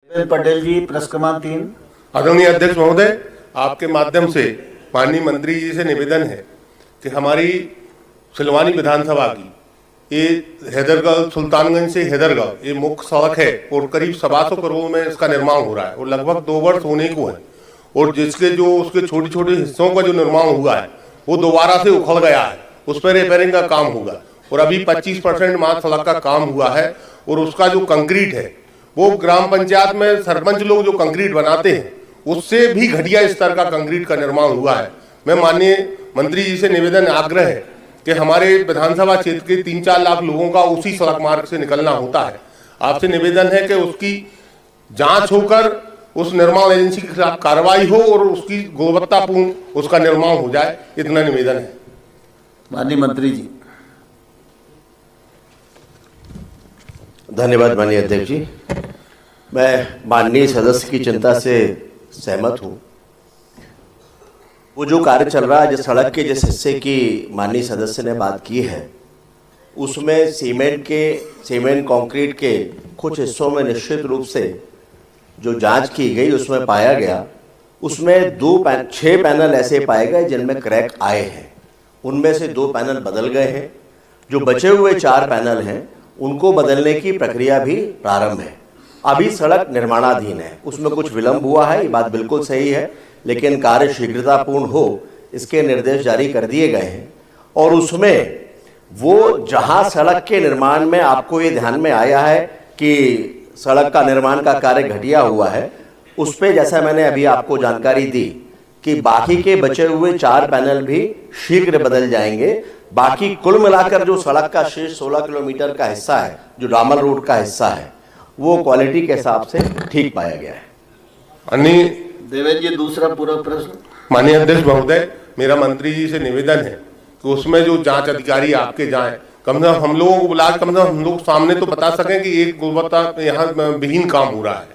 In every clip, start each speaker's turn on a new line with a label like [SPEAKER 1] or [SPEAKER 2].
[SPEAKER 1] पटेल जी, प्रश्न क्रमांक 3।
[SPEAKER 2] आदरणीय अध्यक्ष महोदय, आपके माध्यम से माननीय मंत्री जी से निवेदन है कि हमारी सिलवानी विधानसभा की ये हैदरगढ़ सुल्तानगंज से हैदरगढ़ ये मुख्य सड़क है और करीब 700 करोड़ में इसका निर्माण हो रहा है और लगभग 2 वर्ष होने को है और जिसके जो उसके छोटे छोटे हिस्सों का जो निर्माण हुआ है वो दोबारा से उखड़ गया है, उस पर रिपेयरिंग का काम होगा और अभी 25% मात्र सड़क का काम हुआ है और उसका जो कंक्रीट है वो ग्राम पंचायत में सरपंच लोग जो कंक्रीट बनाते हैं उससे भी घटिया स्तर का कंक्रीट का निर्माण हुआ है। मैं माननीय मंत्री जी से निवेदन आग्रह है कि हमारे विधानसभा क्षेत्र के 3-4 लाख लोगों का उसी सड़क मार्ग से निकलना होता है। आपसे निवेदन है कि उसकी जांच होकर उस निर्माण एजेंसी के खिलाफ कार्रवाई हो और उसकी गुणवत्तापूर्ण उसका निर्माण हो जाए, इतना निवेदन है।
[SPEAKER 1] माननीय मंत्री जी।
[SPEAKER 3] धन्यवाद माननीय अध्यक्ष जी। मैं माननीय सदस्य की चिंता से सहमत हूँ। वो जो कार्य चल रहा है, जिस सड़क के जिस हिस्से की माननीय सदस्य ने बात की है उसमें सीमेंट कंक्रीट के कुछ हिस्सों में निश्चित रूप से जो जांच की गई उसमें पाया गया, उसमें 6 पैनल ऐसे पाए गए जिनमें क्रैक आए हैं। उनमें से 2 पैनल बदल गए हैं। जो बचे हुए 4 पैनल हैं उनको बदलने की प्रक्रिया भी प्रारंभ है। अभी सड़क निर्माणाधीन है, उसमें कुछ विलंब हुआ है, ये बात बिल्कुल सही है, लेकिन कार्य शीघ्रतापूर्ण हो इसके निर्देश जारी कर दिए गए हैं। और उसमें वो जहां सड़क के निर्माण में आपको ये ध्यान में आया है कि सड़क का निर्माण का कार्य घटिया हुआ है, उस पे जैसा मैंने अभी आपको जानकारी दी कि बाकी के बचे हुए 4 पैनल भी शीघ्र बदल जाएंगे। बाकी कुल मिलाकर जो सड़क का शेष 16 किलोमीटर का हिस्सा है, जो डामर रोड का हिस्सा है, वो क्वालिटी के हिसाब से ठीक पाया गया है।
[SPEAKER 2] अन्य
[SPEAKER 1] देवेंद्र जी, दूसरा पूरा प्रश्न।
[SPEAKER 2] माननीय अध्यक्ष महोदय, मेरा मंत्री जी से निवेदन है कि उसमें जो जांच अधिकारी आपके जाएं, कम से कम हम लोगों को बुला कम से कम हम लोग सामने तो बता सकें कि एक गुणवत्ता यहाँ विहीन काम हो रहा है।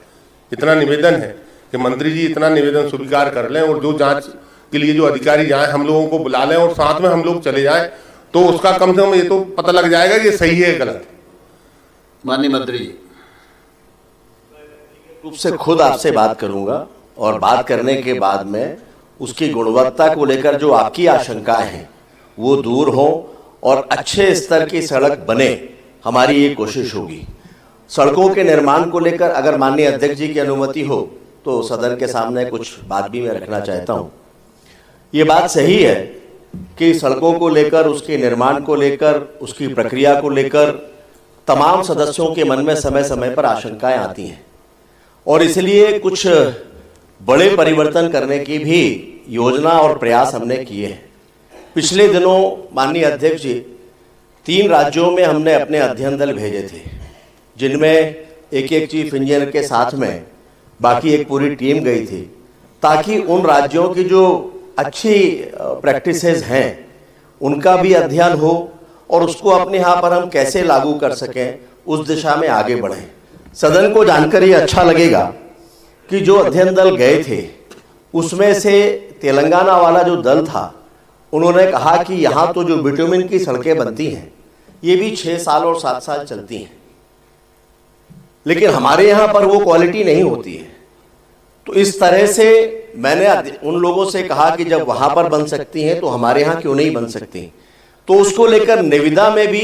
[SPEAKER 2] इतना निवेदन है कि मंत्री जी इतना निवेदन स्वीकार कर लें और जो जांच के लिए जो अधिकारी जाएं हम लोगों को बुला लें और साथ में हम लोग चले जाएं तो उसका कम से कम ये तो पता लग जाएगा कि सही है गलत।
[SPEAKER 1] माननीय मंत्री जी।
[SPEAKER 3] रूप से खुद आपसे बात करूंगा और बात करने के बाद में उसकी गुणवत्ता को लेकर जो आपकी आशंकाएं हैं वो दूर हो और अच्छे स्तर की सड़क बने, हमारी ये कोशिश होगी। सड़कों के निर्माण को लेकर अगर माननीय अध्यक्ष जी की अनुमति हो तो सदन के सामने कुछ बात भी मैं रखना चाहता हूँ। ये बात सही है कि सड़कों को लेकर, उसके निर्माण को लेकर, उसकी प्रक्रिया को लेकर तमाम सदस्यों के मन में समय समय पर आशंकाएं आती हैं और इसलिए कुछ बड़े परिवर्तन करने की भी योजना और प्रयास हमने किए हैं। पिछले दिनों माननीय अध्यक्ष जी 3 राज्यों में हमने अपने अध्ययन दल भेजे थे, जिनमें एक चीफ इंजीनियर के साथ में बाकी एक पूरी टीम गई थी, ताकि उन राज्यों की जो अच्छी प्रैक्टिसेस हैं उनका भी अध्ययन हो और उसको अपने यहाँ पर हम कैसे लागू कर सकें, उस दिशा में आगे बढ़ें। सदन को जानकर ये अच्छा लगेगा कि जो अध्ययन दल गए थे उसमें से तेलंगाना वाला जो दल था, उन्होंने कहा कि यहाँ तो जो बिटुमिन की सड़कें बनती हैं ये भी 6 साल और 7 साल चलती हैं, लेकिन हमारे यहाँ पर वो क्वालिटी नहीं होती है। तो इस तरह से मैंने उन लोगों से कहा कि जब वहाँ पर बन सकती हैं तो हमारे यहाँ क्यों नहीं बन सकती। तो उसको लेकर निविदा में भी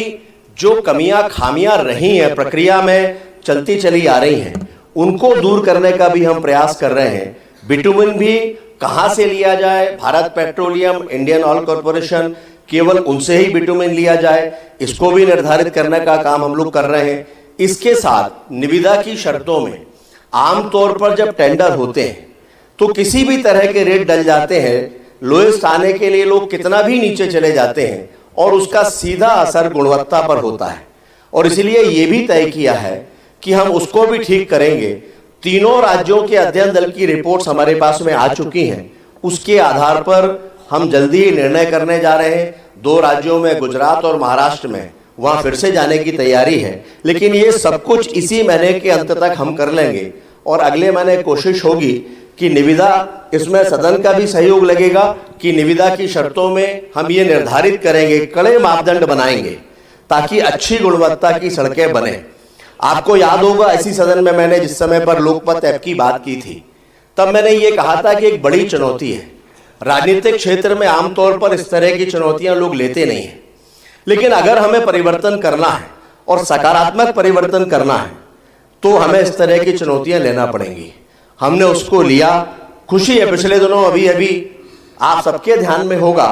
[SPEAKER 3] जो कमियां खामियां रही हैं, प्रक्रिया में चलती चली आ रही हैं, उनको दूर करने का भी हम प्रयास कर रहे हैं। बिटुमिन भी कहाँ से लिया जाए, Bharat petroleum, Indian oil corporation, केवल उनसे ही बिटुमिन लिया जाए, इसको भी निर्धारित करने का काम हम लोग कर रहे हैं। इसके साथ निविदा की शर्तों में आमतौर पर जब टेंडर होते हैं तो किसी भी तरह के रेट डल जाते हैं, लोएस्ट आने के लिए लोग कितना भी नीचे चले जाते हैं और उसका सीधा असर गुणवत्ता पर होता है। और इसलिए ये भी तय किया है कि हम उसको भी ठीक करेंगे। 3 राज्यों के अध्ययन दल की रिपोर्ट्स हमारे पास में आ चुकी हैं, उसके आधार पर हम जल्दी ही निर्णय करने जा रहे हैं। 2 राज्यों में, गुजरात और महाराष्ट्र में, वहां फिर से जाने की तैयारी है, लेकिन ये सब कुछ इसी महीने के अंत तक हम कर लेंगे और अगले महीने कोशिश होगी कि निविदा, इसमें सदन का भी सहयोग लगेगा कि निविदा की शर्तों में हम ये निर्धारित करेंगे, कड़े मापदंड बनाएंगे ताकि अच्छी गुणवत्ता की सड़कें बने। आपको याद होगा इसी सदन में मैंने जिस समय पर लोकमत ऐप की बात की थी, तब मैंने ये कहा था कि एक बड़ी चुनौती है। राजनीतिक क्षेत्र में आमतौर पर इस तरह की चुनौतियां लोग लेते नहीं हैं, लेकिन अगर हमें परिवर्तन करना है और सकारात्मक परिवर्तन करना है तो हमें इस तरह की चुनौतियां लेना पड़ेंगी। हमने उसको लिया। खुशी है, पिछले दिनों अभी आप सबके ध्यान में होगा